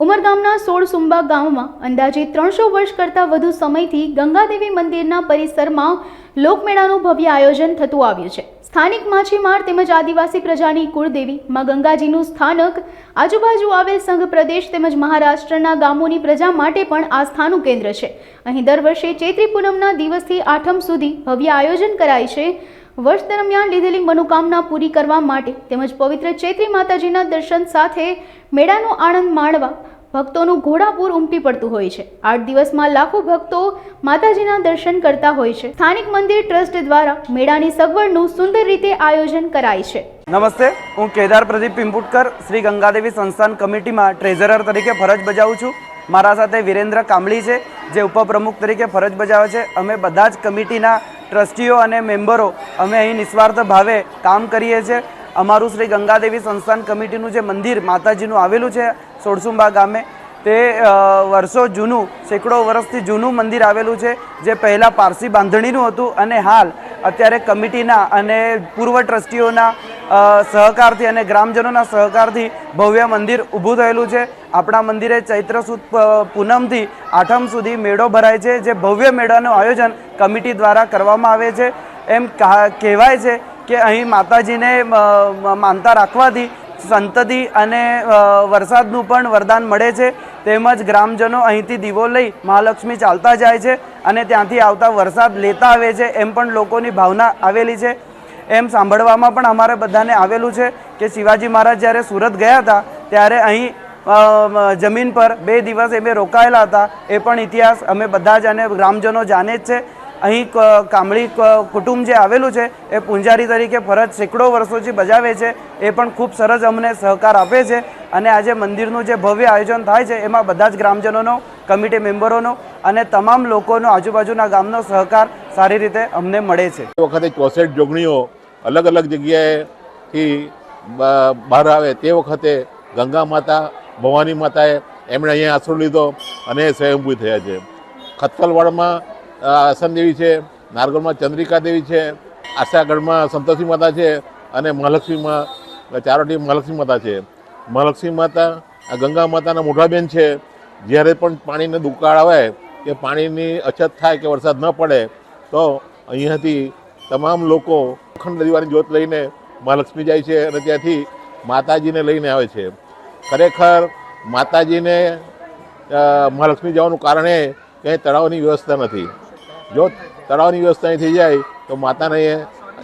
ઉમરગામના સોળસુંબા ગામમાં અંદાજે 300 વર્ષ કરતાં વધુ સમયથી ગંગાદેવી મંદિરના પરિસરમાં લોકમેળાનું ભવ્ય આયોજન થતું આવ્યું છે। સ્થાનિક માછીમાર તેમજ આદિવાસી પ્રજાની કુળદેવી માં ગંગાજીનું સ્થાનક આજુબાજુ આવેલ સંઘ પ્રદેશ તેમજ મહારાષ્ટ્રના ગામોની પ્રજા માટે પણ આસ્થાનું કેન્દ્ર છે। અહીં દર વર્ષે ચૈત્રી પૂનમના દિવસથી આઠમ સુધી ભવ્ય આયોજન કરાય છે। વર્ષ દરમિયાન લીધેલી મનોકામના પૂરી કરવા માટે તેમજ પવિત્ર ચૈત્રી માતાજીના દર્શન સાથે મેળાનો આનંદ માણવા ભક્તોનું ઘોડાપૂર ઉમટી પડતું હોય છે। 8 દિવસમાં લાખો ભક્તો માતાજીના દર્શન કરતા હોય છે। સ્થાનિક મંદિર ટ્રસ્ટ દ્વારા મેળાની સગવડનું સુંદર રીતે આયોજન કરાય છે। નમસ્તે, હું કેદાર પ્રદીપ પિંપુટકર શ્રી ગંગાદેવી સંસ્થાન કમિટીમાં ટ્રેઝરર તરીકે ફરજ બજાવું છું। મારા સાથે વિરેન્દ્ર કામળી છે જે ઉપપ્રમુખ તરીકે ફરજ બજાવે છે। અમે બધા જ કમિટીના ટ્રસ્ટીઓ અને મેમ્બરો અમે અહીં નિસ્વાર્થ ભાવે કામ કરીએ છીએ। અમારું શ્રી ગંગાદેવી સંસ્થાન કમિટીનું જે મંદિર માતાજીનું આવેલું છે સોળસુંબા ગામે, તે વર્ષો જૂનું, સેંકડો વર્ષથી જૂનું મંદિર આવેલું છે જે પહેલાં પારસી બાંધણીનું હતું અને હાલ અત્યારે કમિટીના અને પૂર્વ ટ્રસ્ટીઓના સહકારથી અને ગ્રામજનોના સહકારથી ભવ્ય મંદિર ઊભું થયેલું છે। આપણા મંદિરે ચૈત્ર સુદ પૂનમથી આઠમ સુધી મેળો ભરાય છે, જે ભવ્ય મેળાનું આયોજન કમિટી દ્વારા કરવામાં આવે છે। એમ કહેવાય છે કે અહીં માતાજીને માનતા રાખવાથી સંતતિ અને વરસાદનું પણ વરદાન મળે છે। તેમજ ગ્રામજનો અહીંથી દીવો લઈ મહાલક્ષ્મી ચાલતા જાય છે અને ત્યાંથી આવતા વરસાદ લેતા આવે છે, એમ પણ લોકોની ભાવના આવેલી છે। એમ સાંભળવામાં પણ અમારે બધાને આવેલું છે કે શિવાજી મહારાજ જ્યારે સુરત ગયા હતા ત્યારે અહીં જમીન પર 2 દિવસ અમે રોકાયેલા હતા। એ પણ ઇતિહાસ અમે બધા જ અને ગ્રામજનો જાણે જ છે। અહીં કામળી કુટુંબ જે આવેલું છે એ પૂંજારી તરીકે ફરજ સેંકડો વર્ષોથી બજાવે છે। એ પણ ખૂબ સરસ અમને સહકાર આપે છે અને આજે મંદિરનું જે ભવ્ય આયોજન થાય છે એમાં બધા જ ગ્રામજનોનો, કમિટી મેમ્બરોનો અને તમામ લોકોનો, આજુબાજુના ગામનો સહકાર સારી રીતે અમને મળે છે। એ વખતે 64 જોગણીઓ અલગ અલગ જગ્યાએથી બહાર આવે તે વખતે ગંગા માતા, ભવાની માતાએ એમણે અહીંયા આશરો લીધો અને સ્વયંભૂ થયા છે। ખતકલવાડમાં આસન દેવી છે, નારગોલમાં ચંદ્રિકા દેવી છે, આશાગઢમાં સંતોષી માતા છે અને મહાલક્ષ્મીમાં ચારોટી મહાલક્ષ્મી માતા છે। મહાલક્ષ્મી માતા આ ગંગા માતાના મોટા બેન છે। જ્યારે પણ પાણીનો દુકાળ આવે કે પાણીની અછત થાય કે વરસાદ ન પડે તો અહીંયાથી તમામ લોકો અખંડ દિવાની જ્યોત લઈને મહાલક્ષ્મી જાય છે અને ત્યાંથી માતાજીને લઈને આવે છે। ખરેખર માતાજીને મહાલક્ષ્મી જવાનું કારણ એ ક્યાંય તળાવની વ્યવસ્થા નથી। જો તળાવની વ્યવસ્થા અહીં થઈ જાય તો માતાને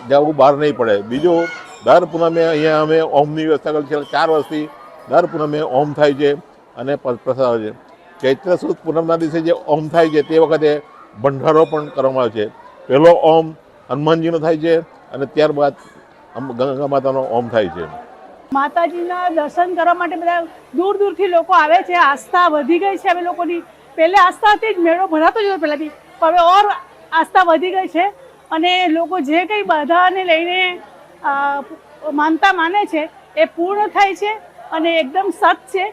જવું બહાર નહીં પડે। બીજું, દર પૂનમે અહીંયા અમે ઓમની વ્યવસ્થા કરી છે। 4 વર્ષથી દર પૂનમે ઓમ થાય છે અને પ્રસાદ છે। ચૈત્ર સુદ પૂનમના દિવસે જે ઓમ થાય છે તે વખતે ભંડારો પણ કરવામાં આવે છે। પહેલો ઓમ હનુમાનજીનો થાય છે અને ત્યારબાદ ગંગા માતાનો ઓમ થાય છે। માતાજીના દર્શન કરવા માટે બધા દૂર દૂરથી લોકો આવે છે। આસ્થા વધી ગઈ છે અમે લોકોની। પહેલે આસ્થા હતી જ, મેળો ભરાતો જ હતો પહેલાંથી, પણ હવે ઓર આસ્થા વધી ગઈ છે અને લોકો જે કંઈ બધાને લઈને માનતા માને છે એ પૂર્ણ થાય છે અને એકદમ સત છે।